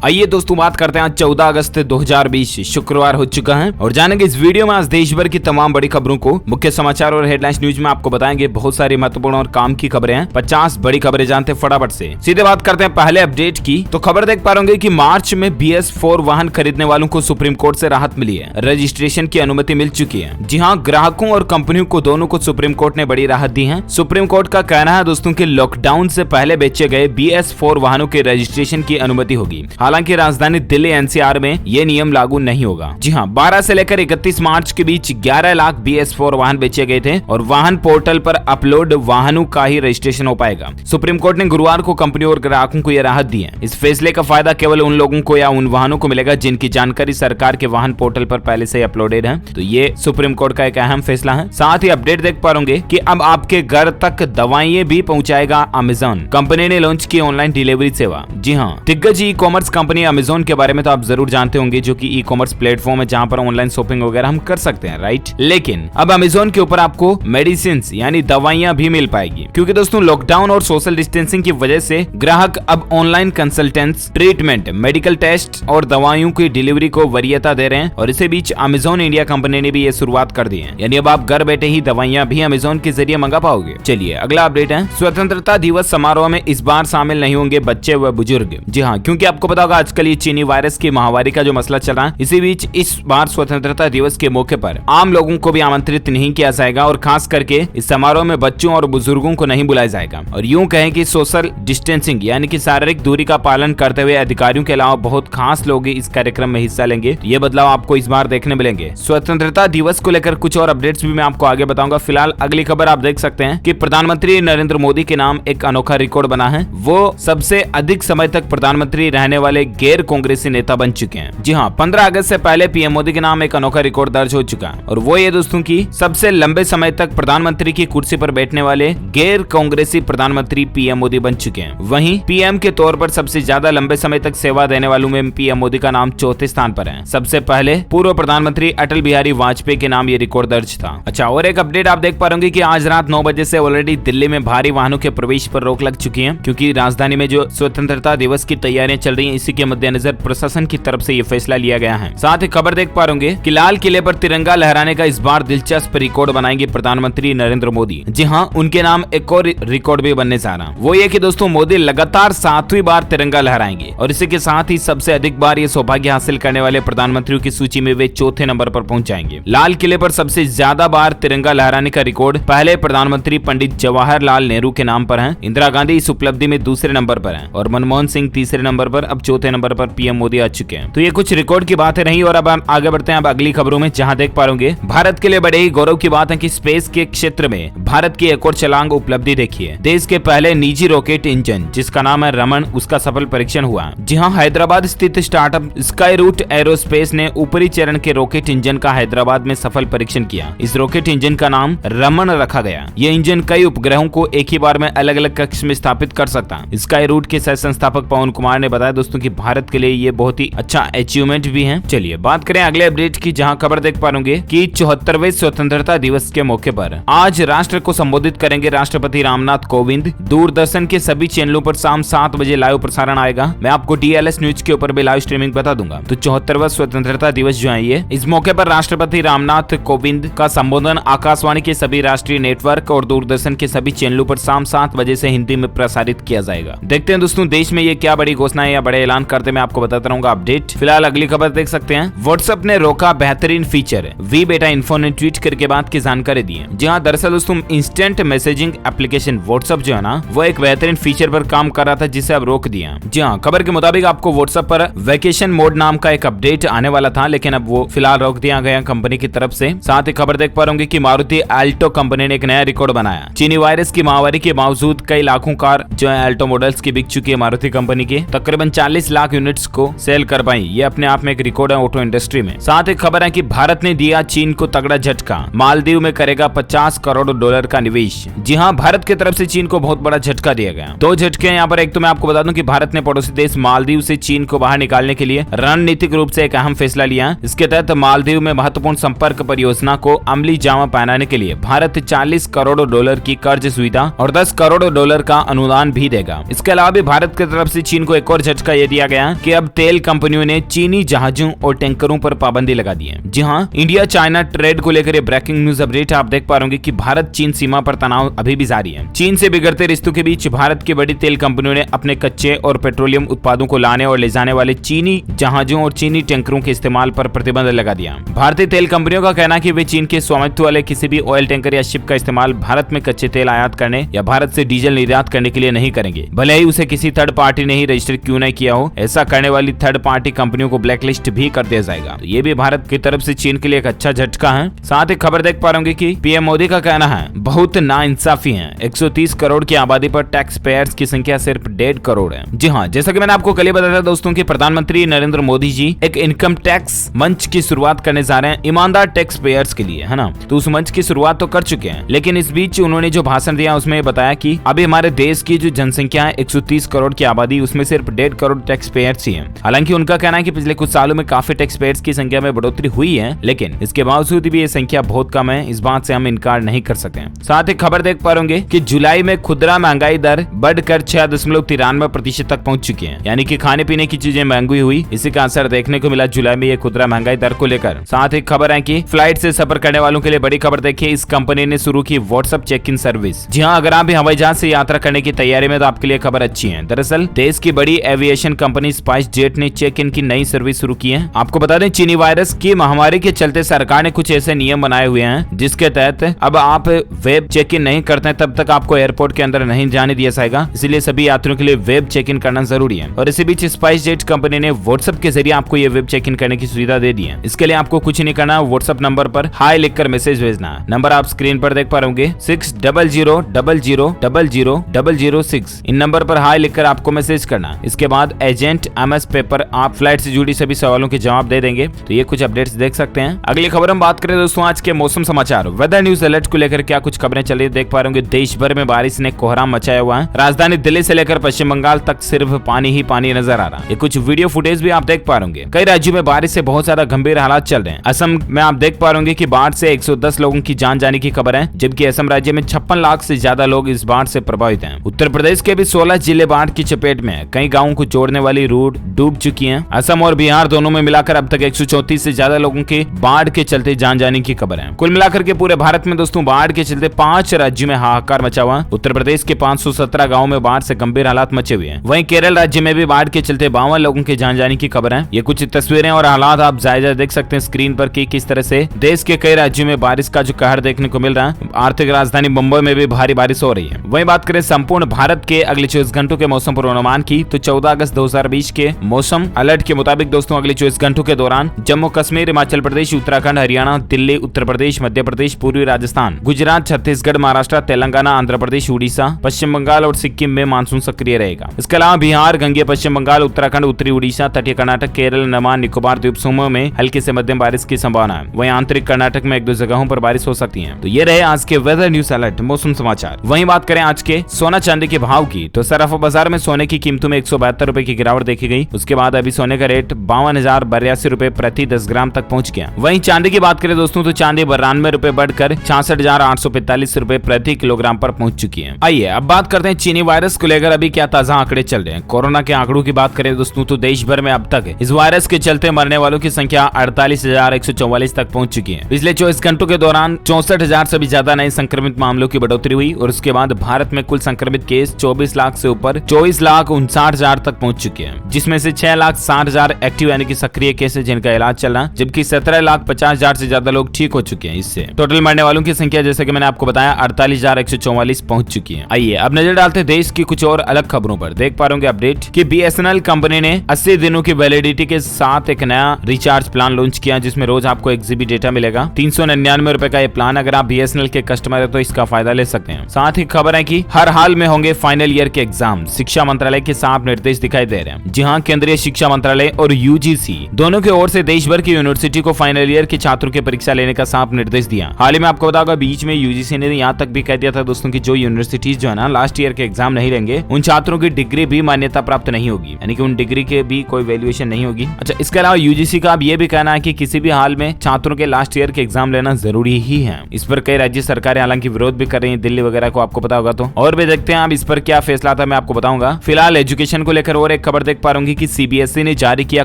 आइए दोस्तों बात करते हैं आज 14 अगस्त 2020 शुक्रवार हो चुका है और जानेंगे इस वीडियो में आज देश भर की तमाम बड़ी खबरों को। मुख्य समाचार और हेडलाइंस न्यूज में आपको बताएंगे बहुत सारी महत्वपूर्ण और काम की खबरें हैं। 50 बड़ी खबरें जानते हैं फटाफट से। सीधे बात करते हैं पहले अपडेट की, तो खबर देख पा रहे कि मार्च में BS4 वाहन खरीदने वालों को सुप्रीम कोर्ट से राहत मिली है। रजिस्ट्रेशन की अनुमति मिल चुकी है। जी हाँ, ग्राहकों और कंपनियों को दोनों को सुप्रीम कोर्ट ने बड़ी राहत दी है। सुप्रीम कोर्ट का कहना है दोस्तों कि लॉकडाउन से पहले बेचे गए BS4 वाहनों के रजिस्ट्रेशन की अनुमति होगी। हालांकि राजधानी दिल्ली NCR में ये नियम लागू नहीं होगा। जी हाँ, 12 से लेकर 31 मार्च के बीच 11 लाख BS4 वाहन बेचे गए थे और वाहन पोर्टल पर अपलोड वाहनों का ही रजिस्ट्रेशन हो पाएगा। सुप्रीम कोर्ट ने गुरुवार को कंपनियों और ग्राहकों को यह राहत दी है। इस फैसले का फायदा केवल उन लोगों को या उन वाहनों को मिलेगा जिनकी जानकारी सरकार के वाहन पोर्टल पर पहले से अपलोडेड है। तो ये सुप्रीम कोर्ट का एक अहम फैसला है। साथ ही अपडेट देख पा रहे कि अब आपके घर तक दवाइयां भी पहुंचाएगा अमेज़न। कंपनी ने लॉन्च की ऑनलाइन डिलीवरी सेवा। जी हाँ, दिग्गज ई-कॉमर्स कंपनी अमेज़न के बारे में तो आप जरूर जानते होंगे, जो कि ई-कॉमर्स प्लेटफॉर्म है जहां पर ऑनलाइन शॉपिंग वगैरह हम कर सकते हैं, राइट। लेकिन अब अमेज़न के ऊपर आपको मेडिसिन यानी दवाइयां भी मिल पाएगी, क्योंकि दोस्तों लॉकडाउन और सोशल डिस्टेंसिंग की वजह से ग्राहक अब online consultants, treatment, medical test और दवाइयों की डिलीवरी को वरीयता दे रहे हैं। और इसी बीच अमेज़न इंडिया कंपनी ने भी ये शुरुआत कर दी है, यानी अब आप घर बैठे ही दवाइयां भी अमेज़न के जरिए मंगा पाओगे। चलिए अगला अपडेट है, स्वतंत्रता दिवस समारोह में इस बार शामिल नहीं होंगे बच्चे व बुजुर्ग। जी हाँ, क्योंकि आपको पता होगा आजकल ये चीनी वायरस की महामारी का जो मसला चल रहा है, इसी बीच इस बार स्वतंत्रता दिवस के मौके पर आम लोगों को भी आमंत्रित नहीं किया जाएगा और खास करके इस समारोह में बच्चों और बुजुर्गों को नहीं बुलाया जाएगा। और यूं कहें कि सोशल डिस्टेंसिंग यानी कि शारीरिक दूरी का पालन करते हुए अधिकारियों के अलावा बहुत खास लोग इस कार्यक्रम में हिस्सा लेंगे। ये बदलाव आपको इस बार देखने मिलेंगे। स्वतंत्रता दिवस को लेकर कुछ और अपडेट्स भी मैं आपको आगे बताऊंगा। फिलहाल अगली खबर आप देख सकते हैं कि प्रधानमंत्री नरेंद्र मोदी के नाम एक अनोखा रिकॉर्ड बना है। वो सबसे अधिक समय तक प्रधानमंत्री रहने वाले गैर कांग्रेसी नेता बन चुके हैं। जी हाँ, 15 अगस्त से पहले पीएम मोदी के नाम एक अनोखा रिकॉर्ड दर्ज हो चुका है और वो ये दोस्तों की सबसे लंबे समय तक प्रधानमंत्री की कुर्सी पर बैठने वाले गैर कांग्रेसी प्रधानमंत्री पीएम मोदी बन चुके हैं। वहीं पीएम के तौर पर सबसे ज्यादा लंबे समय तक सेवा देने वालों में पीएम मोदी का नाम चौथे स्थान पर है। सबसे पहले पूर्व प्रधानमंत्री अटल बिहारी वाजपेयी के नाम ये रिकॉर्ड दर्ज था। अच्छा, और एक अपडेट आप देख पा रहे कि आज रात 9 बजे से ऑलरेडी दिल्ली में भारी वाहनों के प्रवेश पर रोक लग चुकी है, क्योंकि राजधानी में जो स्वतंत्रता दिवस की तैयारियां चल रही है, इसी के मद्देनजर प्रशासन की तरफ से ये फैसला लिया गया है। साथ ही खबर देख पा रहे कि लाल किले पर तिरंगा लहराने का इस बार दिलचस्प रिकॉर्ड बनाएंगे प्रधानमंत्री नरेंद्र मोदी। जी हाँ, उनके नाम एक और रिकॉर्ड भी बनने जा रहा। वो ये कि दोस्तों मोदी लगातार 7वीं बार तिरंगा लहराएंगे और इसी के साथ ही सबसे अधिक बार ये सौभाग्य हासिल करने वाले प्रधानमंत्रियों की सूची में वे चौथे नंबर पर पहुंच जाएंगे। लाल किले पर सबसे ज्यादा बार तिरंगा लहराने का रिकॉर्ड पहले प्रधानमंत्री पंडित जवाहरलाल नेहरू के नाम पर है। इंदिरा गांधी इस उपलब्धि में दूसरे नंबर पर है और मनमोहन सिंह तीसरे नंबर पर। अब चौथे नंबर पर पीएम मोदी आ चुके हैं। तो ये कुछ रिकॉर्ड की बातें रही और अब हम आगे बढ़ते हैं अब अगली खबरों में, जहां देख पा रहे भारत के लिए बड़े ही गौरव की बात है कि स्पेस के क्षेत्र में भारत की एक और छलांग उपलब्धि देखी है। देश के पहले निजी रॉकेट इंजन जिसका नाम है रमन, उसका सफल परीक्षण हुआ। जी हाँ, हैदराबाद स्थित स्टार्टअप स्काई रूट एरोस्पेस ने ऊपरी चरण के रॉकेट इंजन का हैदराबाद में सफल परीक्षण किया। इस रॉकेट इंजन का नाम रमन रखा गया। ये इंजन कई उपग्रहों को एक ही बार में अलग अलग कक्ष में स्थापित कर सकता है। स्काई रूट के सह संस्थापक पवन कुमार ने बताया दोस्तों कि भारत के लिए ये बहुत ही अच्छा अचीवमेंट भी है। चलिए बात करें अगले अपडेट की, जहां खबर देख पा रहे कि 74वें स्वतंत्रता दिवस के मौके पर आज राष्ट्र को संबोधित करेंगे राष्ट्रपति रामनाथ कोविंद। दूरदर्शन के सभी चैनलों पर शाम 7 बजे लाइव प्रसारण आएगा। मैं आपको DLS न्यूज के ऊपर भी लाइव स्ट्रीमिंग बता दूंगा। तो 74वां स्वतंत्रता दिवस जो है ये, इस मौके पर राष्ट्रपति रामनाथ कोविंद का संबोधन आकाशवाणी के सभी राष्ट्रीय नेटवर्क और दूरदर्शन के सभी चैनलों पर शाम 7 बजे से हिंदी में प्रसारित किया जाएगा। देखते हैं दोस्तों देश में ये क्या बड़ी घोषणा या बड़े ऐलान करते मैं आपको बताता रहूंगा अपडेट। फिलहाल अगली खबर देख सकते हैं, व्हाट्सएप ने रोका बेहतरीन फीचर, वी बेटा इन्फो ने ट्वीट करके बात की जानकारी दी है। जी हाँ, दरअसल दोस्तों इंस्टेंट मैसेजिंग एप्लीकेशन व्हाट्सएप जो है ना, वो एक बेहतरीन फीचर पर काम कर रहा था जिसे अब रोक दिया। जी हाँ, खबर के मुताबिक आपको व्हाट्सएप पर वेकेशन मोड नाम का एक अपडेट आने वाला था, लेकिन अब वो फिलहाल रोक दिया गया कंपनी की तरफ से। साथ ही खबर देख पा रहे कि मारुति अल्टो कंपनी ने एक नया रिकॉर्ड बनाया। चीनी वायरस की महामारी के बावजूद कई लाखों कार जो है अल्टो मॉडल्स की बिक चुकी है मारुति कंपनी की। तकरीबन 40 लाख यूनिट्स को सेल कर पाई। ये अपने आप में एक रिकॉर्ड है ऑटो इंडस्ट्री में। साथ ही खबर है कि भारत ने दिया चीन को तगड़ा झटका, मालदीव में करेगा $50 करोड़ का निवेश। जी हाँ, भारत की तरफ से चीन को बहुत बड़ा झटका दिया गया। दो झटके यहाँ पर। एक तो मैं आपको बता दूं कि भारत ने पड़ोसी देश मालदीव से चीन को बाहर निकालने के लिए रणनीतिक रूप से एक अहम फैसला लिया। इसके तहत मालदीव में महत्वपूर्ण संपर्क परियोजना को अमली जामा पहनाने के लिए भारत $40 करोड़ की कर्ज सुविधा और $10 करोड़ का अनुदान भी देगा। इसके अलावा भी भारत की तरफ से चीन को एक और झटका ये दिया गया कि अब तेल कंपनियों ने चीनी जहाजों और टैंकरों पर पाबंदी लगा दी है। जी हाँ, इंडिया चाइना ट्रेड को लेकर ब्रेकिंग न्यूज अपडेट आप देख पा रहे होंगे कि भारत चीन सीमा पर तनाव अभी भी जारी है। चीन से बिगड़ते रिश्तों के बीच भारत की बड़ी तेल कंपनियों ने अपने कच्चे और पेट्रोलियम उत्पादों को लाने और ले जाने वाले चीनी जहाजों और चीनी टैंकरों के इस्तेमाल पर प्रतिबंध लगा दिया। भारतीय तेल कंपनियों का कहना है कि वे चीन के स्वामित्व वाले किसी भी ऑयल टैंकर या शिप का इस्तेमाल भारत में कच्चे तेल आयात करने या भारत से डीजल निर्यात करने के लिए नहीं करेंगे, भले ही उसे किसी थर्ड पार्टी ने ही रजिस्टर क्यों नहीं किया हो। ऐसा करने वाली थर्ड पार्टी कंपनियों को ब्लैकलिस्ट भी कर दिया जाएगा। तो ये भी भारत की तरफ से चीन के लिए एक अच्छा झटका है। साथ ही खबर देख पा रहे कि पीएम मोदी का कहना है बहुत नाइंसाफी है, 130 करोड़ की आबादी पर टैक्स पेयर्स की संख्या सिर्फ 1.5 करोड़ है। जी हाँ, जैसा कि मैंने आपको कल ही बताया था दोस्तों कि प्रधानमंत्री नरेंद्र मोदी जी एक इनकम टैक्स मंच की शुरुआत करने जा रहे हैं ईमानदार टैक्स पेयर्स के लिए, है ना। तो उस मंच की शुरुआत तो कर चुके हैं, लेकिन इस बीच उन्होंने जो भाषण दिया उसमें बताया कि अभी हमारे देश की जो जनसंख्या है 130 करोड़ की आबादी, उसमें सिर्फ 1.5 करोड़ टैक्स पेयर्स ही हैं। हालांकि उनका कहना है कि पिछले कुछ सालों में काफी टैक्स पेयर्स की संख्या में बढ़ोतरी हुई है, लेकिन इसके बावजूद भी ये संख्या बहुत कम है। इस बात से हम इनकार नहीं कर सकते। साथ ही खबर देख पा रहे कि जुलाई में खुदरा महंगाई दर बढ़कर 6.93% तक पहुंच चुकी है, यानी कि खाने पीने की चीजें महंगी हुई, इसी का असर देखने को मिला जुलाई में ये खुदरा महंगाई दर को लेकर। साथ ही खबर है कि फ्लाइट से सफर करने वालों के लिए बड़ी खबर देखिए, इस कंपनी ने शुरू की व्हाट्सएप चेक इन सर्विस। जी हाँ, अगर आप भी हवाई जहाज से यात्रा करने की तैयारी में तो आपके लिए खबर अच्छी है। दरअसल देश की बड़ी एविएशन कंपनी स्पाइस जेट ने चेक इन की नई सर्विस शुरू की है। आपको बता दें, चीनी वायरस की महामारी के चलते सरकार ने कुछ ऐसे नियम बनाए हुए हैं जिसके तहत अब आप वेब चेक इन नहीं करते हैं तब तक आपको एयरपोर्ट के अंदर नहीं जाने दिया जाएगा। इसलिए सभी यात्रियों के लिए वेब चेक इन करना जरूरी है। और इसी बीच स्पाइस जेट कंपनी ने व्हाट्सएप के जरिए आपको ये वेब चेक इन करने की सुविधा दे दी है। इसके लिए आपको कुछ नहीं करना, व्हाट्सएप नंबर पर हाई लिखकर मैसेज भेजना है। नंबर आप स्क्रीन पर देख पा रहे होंगे 6000000006। इन नंबर पर हाई लिखकर आपको मैसेज करना। इसके बाद एजेंट MS पेपर आप फ्लाइट से जुड़ी सभी सवालों के जवाब दे देंगे। तो ये कुछ अपडेट्स देख सकते हैं। अगली खबर हम बात करें दोस्तों आज के मौसम समाचार वेदर न्यूज अलर्ट को लेकर क्या कुछ खबरें चल रही है देख पा रहे होंगे। देश भर में बारिश ने कोहराम मचाया हुआ है। राजधानी दिल्ली से लेकर पश्चिम बंगाल तक सिर्फ पानी ही पानी नजर आ रहा है। ये कुछ वीडियो फुटेज भी आप देख पा रहे होंगे। कई राज्यों में बारिश से बहुत ज्यादा गंभीर हालात चल रहे हैं। असम में आप देख पा रहे होंगे कि बाढ़ से 110 लोगों की जान जाने की खबर है, जबकि असम राज्य में 56 लाख से ज्यादा लोग इस बाढ़ से प्रभावित हैं। उत्तर प्रदेश के भी 16 जिले बाढ़ की चपेट में है। कई गाँवों को जोड़ने वाली रोड डूब चुकी है। असम और बिहार दोनों में मिलाकर अब तक 134 से ज्यादा लोगों के बाढ़ के चलते जान जाने की खबर है। कुल मिलाकर के पूरे भारत में दोस्तों बाढ़ के चलते 5 राज्यों में हाहाकार मचा हुआ। उत्तर प्रदेश के 517 गाँव में बाढ़ से गंभीर हालात मचे हुए हैं। वहीं केरल राज्य में भी बाढ़ के चलते 52 लोगों के जान जाने की खबर है। ये कुछ तस्वीरें और हालात आप जायजा देख सकते हैं स्क्रीन पर कि किस तरह से देश के कई राज्यों में बारिश का जो कहर देखने को मिल रहा है। आर्थिक राजधानी मुंबई में भी भारी बारिश हो रही है। वहीं बात करें संपूर्ण भारत के अगले 24 घंटों के मौसम पूर्वानुमान की, तो 14 अगस्त 2020 के मौसम अलर्ट के मुताबिक दोस्तों अगले 24 घंटों के दौरान जम्मू कश्मीर, हिमाचल प्रदेश, उत्तराखंड, हरियाणा, दिल्ली, उत्तर प्रदेश, मध्य प्रदेश, पूर्वी राजस्थान, गुजरात, छत्तीसगढ़, महाराष्ट्र, तेलंगाना, आंध्र प्रदेश, उड़ीसा, पश्चिम बंगाल और सिक्किम में मानसून सक्रिय रहेगा। इसके अलावा बिहार, गंगे पश्चिम बंगाल, उत्तराखंड, उत्तरी उड़ीसा, तटीय कर्नाटक, केरल, अंडमान निकोबार द्वीप समूह में हल्की से मध्यम बारिश की संभावना है। वहीं आंतरिक कर्नाटक में 1-2 जगहों पर बारिश हो सकती है। तो ये रहे आज के वेदर न्यूज अलर्ट मौसम समाचार। वहीं बात करें आज के सोना चांदी के भाव की, तो सराफा बाजार में सोने की कीमतों में 172 रुपए की गिरावट देखी गई। उसके बाद अभी सोने का रेट 52,082 रुपए प्रति 10 ग्राम तक पहुंच गया। वहीं चांदी की बात करें दोस्तों तो चांदी 92 रुपए बढ़कर 66,845 रुपए प्रति किलोग्राम पर पहुंच चुकी है। आइए अब बात करते हैं चीनी वायरस को लेकर अभी क्या ताजा आंकड़े चल रहे हैं। कोरोना के आंकड़ों की बात करें दोस्तों तो देश भर में अब तक इस वायरस के चलते मरने वालों की संख्या 48,144 तक पहुंच चुकी है। पिछले 24 घंटों के दौरान 64,000 से भी ज्यादा नए संक्रमित मामलों की बढ़ोतरी हुई और उसके बाद भारत में कुल संक्रमित केस 24 लाख से ऊपर 24,59,000 तक पहुंच चुके हैं, जिसमें से 6,60,000 एक्टिव यानी कि सक्रिय केस है जिनका इलाज चल रहा है, जबकि 17,50,000 से ज्यादा लोग ठीक हो चुके हैं। इससे टोटल मरने वालों की संख्या जैसे कि मैंने आपको बताया 48,144 पहुंच चुकी है। आइए अब नजर डालते हैं देश की कुछ और अलग खबरों पर। देख पा रहे होंगे अपडेट कि BSNL कंपनी ने 80 दिनों की वैलिडिटी के साथ एक नया रिचार्ज प्लान लॉन्च किया, जिसमें रोज आपको 1 GB डेटा मिलेगा। 399 रुपए का ये प्लान, अगर आप BSNL के कस्टमर है तो इसका फायदा ले सकते हैं। साथ ही खबर है कि हर हाल में होंगे फाइनल ईयर के एग्जाम, शिक्षा मंत्रालय के साफ निर्देश दिखाई दे रहे हैं। जी हाँ, केंद्रीय शिक्षा मंत्रालय और UGC दोनों की ओर से देश भर की यूनिवर्सिटी को फाइनल ईयर के छात्रों की परीक्षा लेने का साफ निर्देश दिया। हाल ही में आपको बताऊंगा बीच में UGC ने यहाँ तक भी कह दिया था दोस्तों की जो यूनिवर्सिटीज जो है ना लास्ट ईयर के एग्जाम नहीं लेंगे, उन छात्रों की डिग्री भी मान्यता प्राप्त नहीं होगी। यानी कि उन डिग्री के भी कोई वैल्यूएशन नहीं होगी। अच्छा, इसके अलावा यूजीसी का अब ये भी कहना है कि किसी भी हाल में छात्रों के लास्ट ईयर के एग्जाम लेना जरूरी ही है। इस पर कई राज्य सरकारें हालांकि विरोध भी कर रही है, दिल्ली वगैरह को आपको पता होगा। तो और भी देखते हैं अब इस पर क्या फैसला था, मैं आपको बताऊंगा। फिलहाल एजुकेशन को लेकर और एक खबर देख पा रही कि सीबीएसई ने जारी किया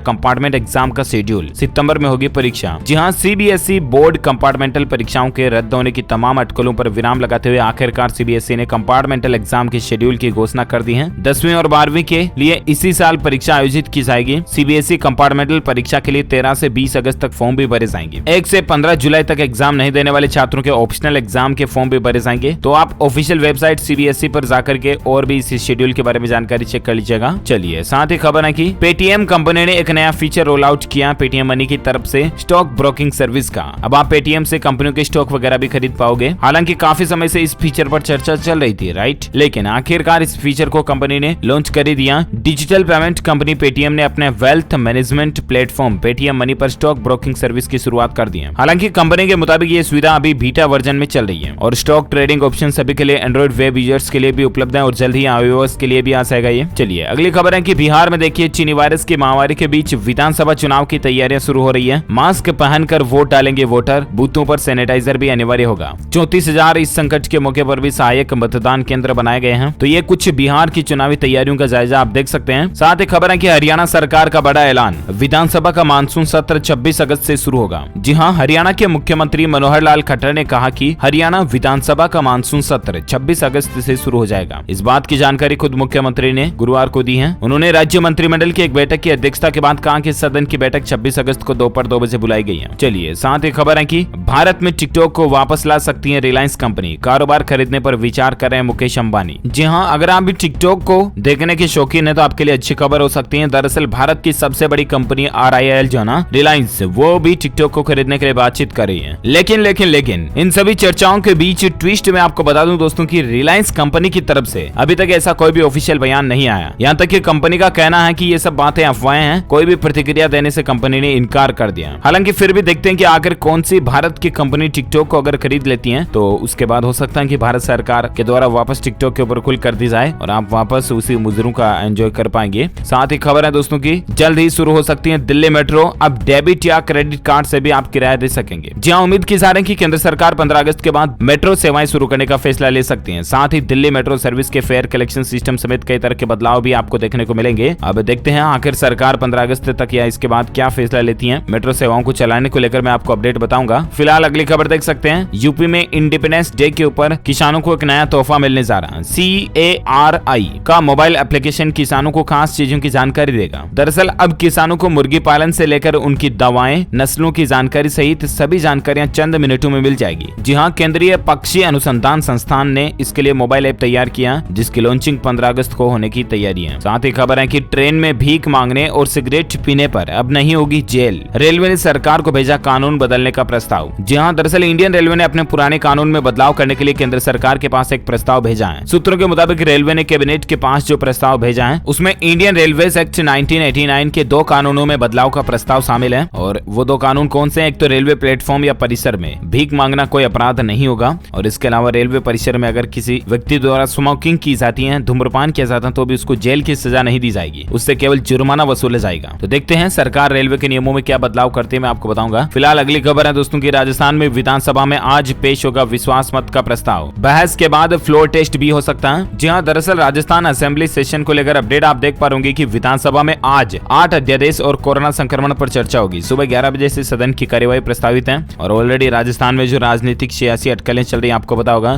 कंपार्टमेंट एग्जाम का शेड्यूल। सितंबर में होगी परीक्षा। जी हाँ, सीबीएसई बोर्ड कंपार्टमेंटल परीक्षाओं के रद्द होने की तमाम अटकलों पर विराम लगाते हुए आखिरकार सीबीएसई ने कंपार्टमेंटल एग्जाम के शेड्यूल की घोषणा कर दी है। 10वीं और 12वीं के लिए इसी साल परीक्षा आयोजित की जाएगी। सीबीएसई कंपार्टमेंटल परीक्षा के लिए 13 से 20 अगस्त तक फॉर्म भी भरे जाएंगे। 1 से 15 जुलाई तक एग्जाम नहीं देने वाले छात्रों के ऑप्शनल एग्जाम के फॉर्म भी भरे जाएंगे। तो आप ऑफिशियल वेबसाइट सीबीएसई पर जाकर के और भी इस शेड्यूल के बारे में जानकारी चेक कर लीजिएगा। चलिए, साथ ही खबर है कि पेटीएम कंपनी ने एक नया फीचर रोल आउट किया पेटीएम मनी की तरफ से स्टॉक ब्रोकिंग सर्विस का। अब आप पेटीएम से कंपनियों के स्टॉक वगैरह भी खरीद पाओगे। हालांकि काफी समय से इस फीचर पर चर्चा चल रही थी, राइट, लेकिन आखिरकार इस फीचर को कंपनी ने लॉन्च कर ही दिया। डिजिटल पेमेंट कंपनी पेटीएम ने अपने wealth management platform Paytm money पर स्टॉक ब्रोकिंग सर्विस की शुरुआत कर दी है। हालांकि कंपनी के मुताबिक ये सुविधा अभी बीटा वर्जन में चल रही है और स्टॉक ट्रेडिंग ऑप्शन सभी के लिए एंड्रॉइड वेब यूजर्स के लिए भी उपलब्ध है और जल्द ही iOS के लिए भी आ जाएगा ये। चलिए, अगली खबर है कि बिहार में देखिए चीनी वायरस की महामारी के बीच विधानसभा चुनाव की तैयारियां शुरू हो रही है। मास्क पहनकर वोट डालेंगे वोटर, बूथों पर सैनिटाइजर भी अनिवार्य होगा। 34,000 इस संकट के मौके पर भी सहायक मतदान केंद्र बनाए गए हैं। तो ये कुछ बिहार की चुनावी तैयारियों का जायजा आप देख सकते हैं। साथ ही खबर है कि हरियाणा सरकार का बड़ा ऐलान, विधानसभा का मानसून सत्र 26 अगस्त से शुरू होगा। जी हाँ, हरियाणा के मुख्यमंत्री मनोहर लाल खट्टर ने कहा कि हरियाणा विधानसभा का मानसून सत्र 26 अगस्त से शुरू हो जाएगा। इस बात की जानकारी खुद मुख्यमंत्री ने गुरुवार को दी है। उन्होंने राज्य मंत्रिमंडल की एक बैठक की अध्यक्षता के बाद कहा कि सदन की बैठक 26 अगस्त को दोपहर 2 बजे बुलाई गई है। चलिए, साथ ही खबर है कि भारत में टिकटॉक को वापस ला सकती है रिलायंस कंपनी, कारोबार खरीदने पर विचार कर रहे हैं मुकेश अंबानी। जी हाँ, अगर आप भी टिकटॉक को देखने के शौकीन है तो आपके लिए अच्छी खबर हो सकती है। दरअसल भारत की सबसे बड़ी कंपनी RIL जो ना रिलायंस, वो भी टिकटॉक को खरीदने के लिए बातचीत कर रही है। लेकिन इन सभी चर्चाओं के बीच ट्विस्ट में आपको बता दूं दोस्तों कि रिलायंस कंपनी की तरफ से अभी तक ऐसा कोई भी ऑफिशियल बयान नहीं आया। यहाँ तक कि कंपनी का कहना है कि ये सब बातें अफवाहें हैं। कोई भी प्रतिक्रिया देने से कंपनी ने इनकार कर दिया। हालांकि फिर भी देखते हैं कि आखिर कौन सी भारत की कंपनी टिकटॉक को अगर खरीद लेती है तो उसके बाद हो सकता है कि भारत सरकार के द्वारा वापस टिकटॉक के ऊपर खुल कर दी जाए और आप वापस उसी मुजरों का एंजॉय कर पाएंगे। साथ ही खबर है दोस्तों की जल्द ही शुरू हो सकती है दिल्ली मेट्रो। अब डेबिट या क्रेडिट कार्ड से भी आप किराया दे सकेंगे। जी हाँ, उम्मीद की जा रही है कि केंद्र सरकार 15 अगस्त के बाद मेट्रो सेवाएं शुरू करने का फैसला ले सकती है। साथ ही दिल्ली मेट्रो सर्विस के फेयर कलेक्शन सिस्टम समेत कई तरह के बदलाव भी आपको देखने को मिलेंगे। अब देखते हैं आखिर सरकार 15 अगस्त तक या इसके बाद क्या फैसला लेती है। मेट्रो सेवाओं को चलाने को लेकर मैं आपको अपडेट बताऊंगा। फिलहाल अगली खबर देख सकते हैं, यूपी में इंडिपेंडेंस डे के ऊपर किसानों को एक नया तोहफा मिलने जा रहा है। CARI का मोबाइल एप्लीकेशन किसानों को खास चीजों की जानकारी देगा। दरअसल अब किसानों को मुर्गी पालन से लेकर उनकी दवाएं, नस्लों की जानकारी सहित सभी जानकारियां चंद मिनटों में मिल जाएगी। जी हाँ, केंद्रीय पक्षी अनुसंधान संस्थान ने इसके लिए मोबाइल ऐप तैयार किया जिसकी लॉन्चिंग 15 अगस्त को होने की तैयारी है। साथ ही खबर है कि ट्रेन में भीख मांगने और सिगरेट पीने पर अब नहीं होगी जेल। रेलवे ने सरकार को भेजा कानून बदलने का प्रस्ताव। जी हाँ, दरअसल इंडियन रेलवे ने अपने पुराने कानून में बदलाव करने के लिए केंद्र सरकार के पास एक प्रस्ताव भेजा है। सूत्रों के मुताबिक रेलवे ने कैबिनेट के पास जो प्रस्ताव भेजा है उसमें इंडियन रेलवेज एक्ट 1989 के 2 कानूनों में बदलाव का प्रस्ताव शामिल है। और वो 2 कानून कौन से हैं? एक तो रेलवे प्लेटफॉर्म या परिसर में भीख मांगना कोई अपराध नहीं होगा और इसके अलावा रेलवे परिसर में अगर किसी व्यक्ति द्वारा स्मोकिंग की जाती है, धूम्रपान किया जाता है तो भी उसको जेल की सजा नहीं दी जाएगी, उससे केवल जुर्माना वसूला जाएगा। तो देखते हैं सरकार रेलवे के नियमों में क्या बदलाव करती है, मैं आपको बताऊंगा। फिलहाल अगली खबर है दोस्तों की राजस्थान में विधानसभा में आज पेश होगा विश्वास मत का प्रस्ताव। बहस के बाद फ्लोर टेस्ट भी हो सकता है। जी हाँ, दरअसल राजस्थान असेंबली सेशन को लेकर अपडेट आप देख पा रहे कि विधानसभा में आज 8 अध्यादेश और कोरोना संक्रमण पर चर्चा होगी। सुबह 11 बजे से सदन की कार्यवाही प्रस्तावित है और ऑलरेडी राजस्थान में जो राजनीतिक सियासी अटकलें चल रही है आपको पता होगा,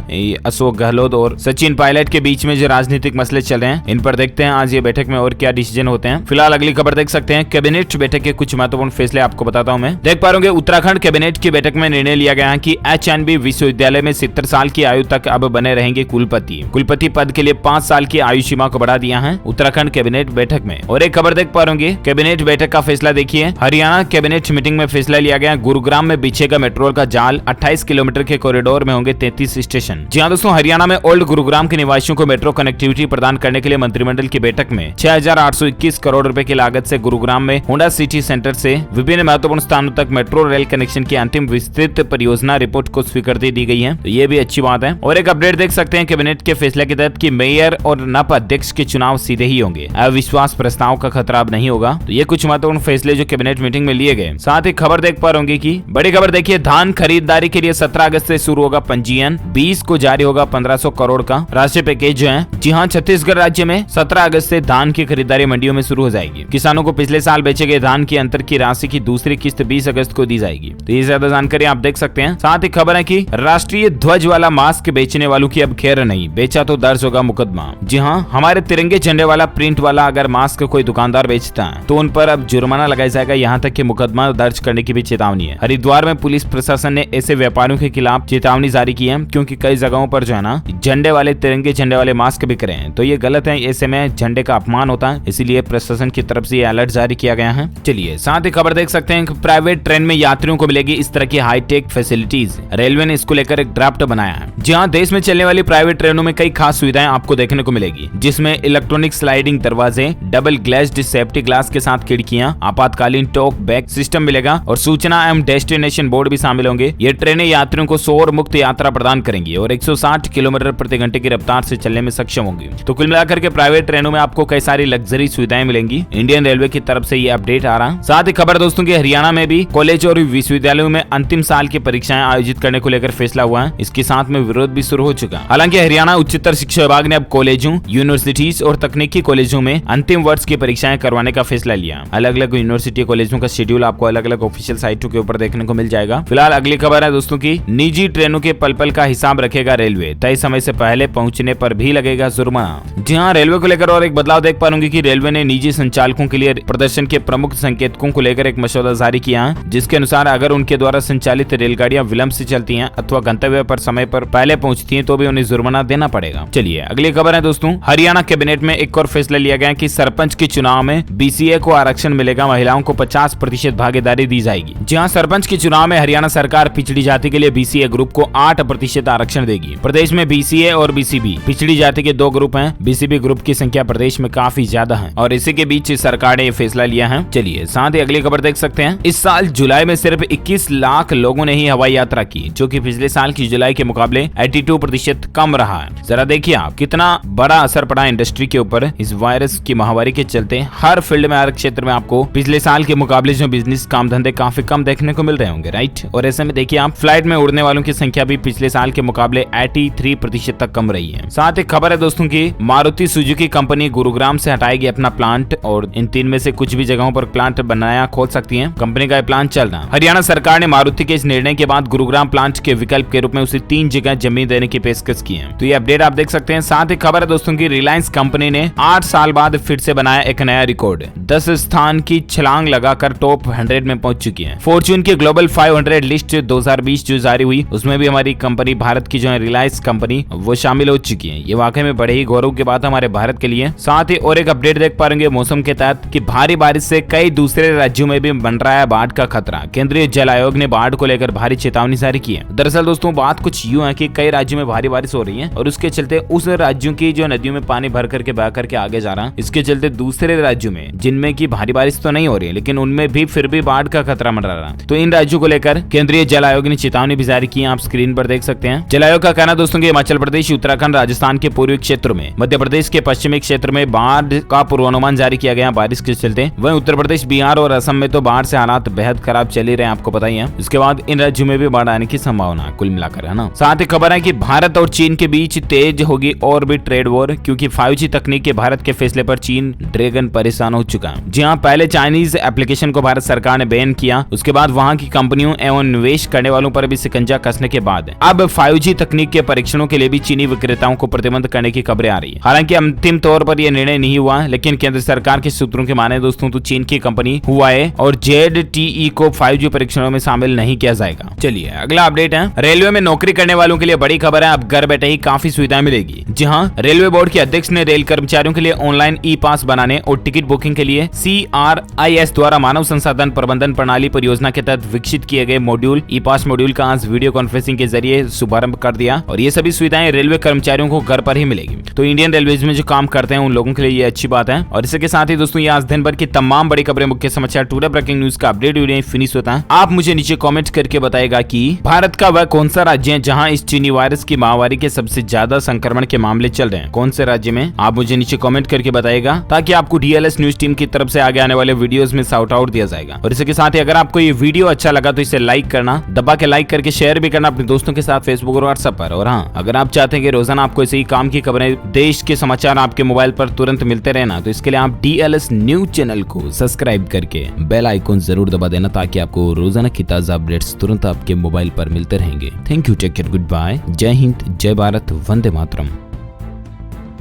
अशोक गहलोत और सचिन पायलट के बीच में जो राजनीतिक मसले चल रहे हैं इन पर देखते हैं आज ये बैठक में और क्या डिसीजन होते हैं। फिलहाल अगली खबर देख सकते हैं, कैबिनेट बैठक के कुछ महत्वपूर्ण फैसले आपको बताता हूं मैं। देख पा रहे उत्तराखंड कैबिनेट की बैठक में निर्णय लिया गया है कि HNB विश्वविद्यालय में 70 साल की आयु तक अब बने रहेंगे कुलपति। कुलपति पद के लिए 5 साल की आयु सीमा को बढ़ा दिया है उत्तराखंड कैबिनेट बैठक में। और एक खबर देख पा रहे कैबिनेट बैठक का फैसला देखिए, हरियाणा कैबिनेट मीटिंग में फैसला लिया गया, गुरुग्राम में बिछेगा मेट्रो का जाल, 28 किलोमीटर के कॉरिडोर में होंगे 33 स्टेशन। जी हाँ दोस्तों, हरियाणा में ओल्ड गुरुग्राम के निवासियों को मेट्रो कनेक्टिविटी प्रदान करने के लिए मंत्रिमंडल की बैठक में 6,821 करोड़ रुपए की लागत से गुरुग्राम में होंडा सिटी सेंटर से विभिन्न महत्वपूर्ण स्थानों तक मेट्रो रेल कनेक्शन की अंतिम विस्तृत परियोजना रिपोर्ट को स्वीकृति दी गई है। तो ये भी अच्छी बात है। और एक अपडेट देख सकते हैं कैबिनेट के फैसले के तहत कि मेयर और नप अध्यक्ष के चुनाव सीधे ही होंगे। अविश्वास प्रस्ताव का खतरा अब नहीं होगा। तो ये कुछ महत्वपूर्ण फैसले जो कैबिनेट मीटिंग में लिए गए। साथ ही खबर देख पा रहे की बड़ी खबर देखिए, धान खरीदारी के लिए 17 अगस्त से शुरू होगा पंजीयन, 20 को जारी होगा 1500 करोड़ का राष्ट्रीय पैकेज जो है। जी हाँ, छत्तीसगढ़ राज्य में 17 अगस्त से धान की खरीदारी मंडियों में शुरू हो जाएगी। किसानों को पिछले साल बेचे गए धान की अंतर की राशि की दूसरी किस्त 20 अगस्त को दी जाएगी। तो ये ज्यादा जानकारी आप देख सकते हैं। साथ ही खबर है कि राष्ट्रीय ध्वज वाला मास्क बेचने वालों की अब खैर नहीं, बेचा तो दर्ज होगा मुकदमा। जी हाँ, हमारे तिरंगे झंडे वाला प्रिंट वाला अगर मास्क कोई दुकानदार बेचता है तो उन पर अब जुर्माना लगाया जाएगा, यहाँ तक कि मुकदमा दर्ज करने की भी चेतावनी है। हरिद्वार में पुलिस प्रशासन ने ऐसे व्यापारियों के खिलाफ चेतावनी जारी की है, क्योंकि कई जगहों पर जो है ना झंडे वाले तिरंगे झंडे वाले मास्क बिक रहे हैं। तो ये गलत है, ऐसे में झंडे का अपमान होता है, इसीलिए प्रशासन की तरफ से ये अलर्ट जारी किया गया है। चलिए साथ ही खबर देख सकते हैं, प्राइवेट ट्रेन में यात्रियों को मिलेगी इस तरह की हाईटेक फैसिलिटीज। रेलवे ने इसको लेकर एक ड्राफ्ट बनाया है। जी हाँ, देश में चलने वाली प्राइवेट ट्रेनों में कई खास सुविधाएं आपको देखने को मिलेगी, जिसमें इलेक्ट्रॉनिक स्लाइडिंग दरवाजे, डबल ग्लेज्ड सेफ्टी ग्लास के साथ खिड़कियां, आपातकालीन टॉक बैक सिस्टम मिलेगा और सूचना एवं डेस्टिनेशन बोर्ड भी शामिल होंगे। ये ट्रेनें यात्रियों को शोर मुक्त यात्रा प्रदान करेंगी और 160 किलोमीटर प्रति घंटे की रफ्तार से चलने में सक्षम होंगी। तो कुल मिलाकर के प्राइवेट ट्रेनों में आपको कई सारी लग्जरी सुविधाएं मिलेंगी। इंडियन रेलवे की तरफ से ये अपडेट आ रहा है। साथ ही खबर दोस्तों की हरियाणा में भी कॉलेज और विश्वविद्यालयों में अंतिम साल की परीक्षाएं आयोजित करने को लेकर फैसला हुआ है। इसके साथ में विरोध भी शुरू हो चुका। हालांकि हरियाणा उच्चतर शिक्षा विभाग ने अब कॉलेजों, यूनिवर्सिटीज और तकनीकी कॉलेजों में अंतिम वर्ष की परीक्षाएं करवाने का फैसला लिया। अलग अलग यूनिवर्सिटी कॉलेजों का शेड्यूल आपको अलग अलग ऑफिशियल साइटों के ऊपर देखने को मिल जाएगा। फिलहाल अगली खबर है दोस्तों की, निजी ट्रेनों के पल पल का हिसाब रखेगा रेलवे, तय समय से पहले पहुंचने पर भी लगेगा जुर्माना। जी हाँ, रेलवे को लेकर और एक बदलाव देख पाऊंगी कि रेलवे ने निजी संचालकों के लिए प्रदर्शन के प्रमुख संकेतकों को लेकर एक मसौदा जारी किया है, जिसके अनुसार अगर उनके द्वारा संचालित रेलगाड़ियां विलंब से चलती हैं अथवा गंतव्य पर समय पर पहले पहुंचती हैं तो भी उन्हें जुर्माना देना पड़ेगा। चलिए अगली खबर है दोस्तों, हरियाणा कैबिनेट में एक और फैसला लिया गया कि सरपंच के चुनाव में बीसीए को आरक्षण मिलेगा, महिलाओं को 50% भागीदारी दी जाएगी। जहां सरपंच के चुनाव में हरियाणा सरकार पिछड़ी जाति के लिए बीसीए ग्रुप को 8% आरक्षण देगी। प्रदेश में बीसीए और बीसीबी पिछड़ी जाति के 2 ग्रुप हैं। बीसीबी ग्रुप की संख्या प्रदेश में काफी ज्यादा है और इसी के बीच सरकार ने यह फैसला लिया है। चलिए साथ ही अगली खबर देख सकते हैं, इस साल जुलाई में सिर्फ 21 लाख लोगों ने ही हवाई यात्रा की, जो कि पिछले साल की जुलाई के मुकाबले 82% कम रहा है। जरा देखिए आप कितना बड़ा असर पड़ा इंडस्ट्री के ऊपर इस वायरस की महामारी के चलते। हर फील्ड में, हर क्षेत्र में आपको पिछले साल के मुकाबले जो बिजनेस काम धंधे काफी कम देखने को मिल रहे होंगे, राइट। और ऐसे में देखिए आप फ्लाइट में उड़ने वालों की संख्या भी पिछले साल के मुकाबले 83% तक कम रही है। साथ ही खबर है दोस्तों की, मारुति सुजुकी कंपनी गुरुग्राम से हटाएगी अपना प्लांट और इन 3 में से कुछ भी जगहों पर प्लांट बनाया खोल सकती है। कंपनी का प्लान चल रहा है। हरियाणा सरकार ने मारुति के इस निर्णय के बाद गुरुग्राम प्लांट के विकल्प के रूप में उसे 3 जगह जमीन देने की पेशकश की है। तो ये अपडेट आप देख सकते हैं। साथ ही खबर है दोस्तों की, रिलायंस कंपनी ने 8 साल बाद फिर से बनाया एक नया रिकॉर्ड, 10 स्थान की छलांग लगाकर टॉप 100 में पहुंच चुकी है। फॉर्च्यून की ग्लोबल 500 लिस्ट 2020 जो जारी हुई, उसमें भी हमारी कंपनी भारत की जो है रिलायंस कंपनी वो शामिल हो चुकी है। ये वाकई में बड़े ही गौरव की बात है हमारे भारत के लिए। साथ ही और एक अपडेट देख पाएंगे मौसम के तहत कि भारी बारिश से कई दूसरे राज्यों में भी बन रहा है बाढ़ का खतरा। केंद्रीय जल आयोग ने बाढ़ को लेकर भारी चेतावनी जारी की है। दरअसल दोस्तों बात कुछ यूं है कि कई राज्यों में भारी बारिश हो रही है और उसके चलते उस राज्यों की जो नदियों में पानी भर करके बह करके आगे जा रहा है। इसके चलते दूसरे राज्यों में जिनमें की भारी बारिश तो नहीं हो रही है, लेकिन उनमें भी फिर भी बाढ़ का खतरा मंडरा रहा है। तो इन राज्यों को लेकर केंद्रीय जल आयोग ने चेतावनी भी जारी की है, आप स्क्रीन पर देख सकते हैं। जल आयोग का कहना दोस्तों कि हिमाचल प्रदेश, उत्तराखंड, राजस्थान के पूर्वी क्षेत्रों में, मध्य प्रदेश के पश्चिमी क्षेत्र में बाढ़ का पूर्वानुमान जारी किया गया बारिश के चलते। वहीं उत्तर प्रदेश, बिहार और असम में तो बाढ़ से हालात बेहद खराब चल ही रहे हैं, आपको पता ही है। इसके बाद इन राज्यों में भी बाढ़ आने की संभावना है कुल मिलाकर, है ना। साथ ही खबर है कि भारत और चीन के बीच तेज होगी और भी ट्रेड वॉर, क्योंकि 5G तकनीक के भारत के फैसले पर चीन ड्रैगन परेशान हो चुका है। जी हाँ, पहले चाइनीज एप्लीकेशन को भारत सरकार ने बैन किया, उसके बाद वहां की कंपनियों एवं निवेश करने वालों पर भी शिकंजा कसने के बाद अब 5G तकनीक के परीक्षणों के लिए भी चीनी विक्रेताओं को प्रतिबंध करने की खबरें आ रही है। हालांकि अंतिम तौर पर यह निर्णय नहीं हुआ, लेकिन केंद्र सरकार के सूत्रों के माने दोस्तों तो चीन की कंपनी हुआवे और ZTE को 5G परीक्षणों में शामिल नहीं किया जाएगा। चलिए अगला अपडेट है, रेलवे में नौकरी करने वालों के लिए बड़ी खबर है, अब घर बैठे ही काफी सुविधाएं मिलेगी। जी हाँ, रेलवे बोर्ड के अध्यक्ष ने रेल कर्मचारियों के लिए ऑनलाइन ई पास बनाने और टिकट बुकिंग के लिए CRIS द्वारा मानव संसाधन प्रबंधन प्रणाली परियोजना के तहत विकसित किए गए मॉड्यूल ई पास मॉड्यूल का आज वीडियो कॉन्फ्रेंसिंग के जरिए शुभारंभ कर दिया और ये सभी सुविधाएं रेलवे कर्मचारियों को घर पर ही मिलेगी। तो इंडियन रेलवेज में जो काम करते हैं उन लोगों के लिए ये अच्छी बात है। और इसके साथ ही दोस्तों ये आज दिन भर की तमाम बड़ी खबरें, मुख्य समाचार, टुडे ब्रेकिंग न्यूज का अपडेट वीडियो फिनिश होता है। आप मुझे नीचे कमेंट करके बताएगा कि भारत का वह कौन सा राज्य है जहां इस चीनी वायरस की महामारी के सबसे ज्यादा संक्रमण के मामले चल रहे हैं, कौन से राज्य में, आप मुझे नीचे कमेंट करके बताएगा ताकि आपको डीएलएस न्यूज टीम की तरफ से आगे आने वाले वीडियोस में शाउट आउट दिया जाएगा। और इसके साथ ही अगर आपको ये वीडियो अच्छा लगा तो इसे लाइक करना, दबा के लाइक करके शेयर भी करना अपने दोस्तों के साथ फेसबुक और व्हाट्सएप पर। और हाँ, अगर आप चाहते हैं कि रोजाना आपको ऐसे ही काम की खबरें, देश के समाचार आपके मोबाइल पर तुरंत मिलते रहना, तो इसके लिए आप डीएलएस न्यूज चैनल को सब्सक्राइब करके बेल आइकन जरूर दबा देना ताकि आपको रोजाना की ताजा अपडेट्स तुरंत आपके मोबाइल पर मिलते रहेंगे। Thank you, take care, good bye, जय हिंद, जय भारत, वंदे मातरम।